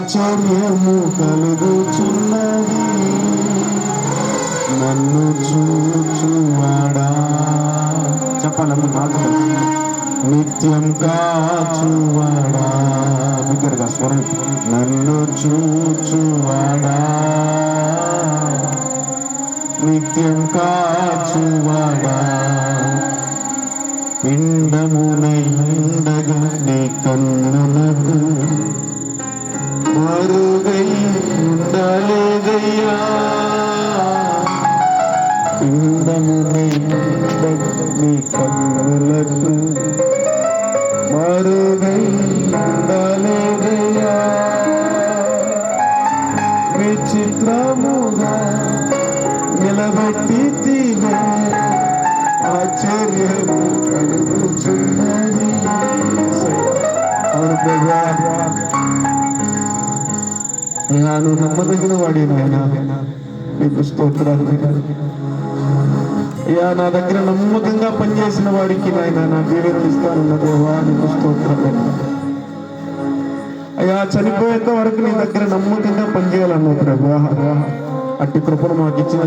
ఆశ్చర్యము కలుగుచున్నది నన్ను చూచువాడా. చెప్పాలంటే మాటలు నిత్యం కాచువాడా. బిగ్గరగా స్వరం. నన్ను చూచువాడా నిత్యం కాచువాడా. పిండమునైండగా నీ కన్నులకు మరుగై ఉండలేదయ్యా. పిండమునైండగా నీ కన్నులకు మరుగై ఉండలేదయ్యా. విచిత్రముగా నిలబెట్టితివే ఆశ్చర్యము కలుగుచున్నది. అవును ప్రభువా, నువ్వు నమ్మదగిన వాడి నాయన, నీకు స్తోత్రాలు. అయ్యా నా దగ్గర నమ్మకంగా పనిచేసిన వాడికి నాయన నా దీవెనలు ఇస్తానన్న దేవా నీకు స్తోత్రాలు. అయ్యా చనిపోయేంత వరకు నీ దగ్గర నమ్మకంగా పనిచేయాలన్నావు ప్రభువా. అట్టి కృపను మాకు ఇచ్చిన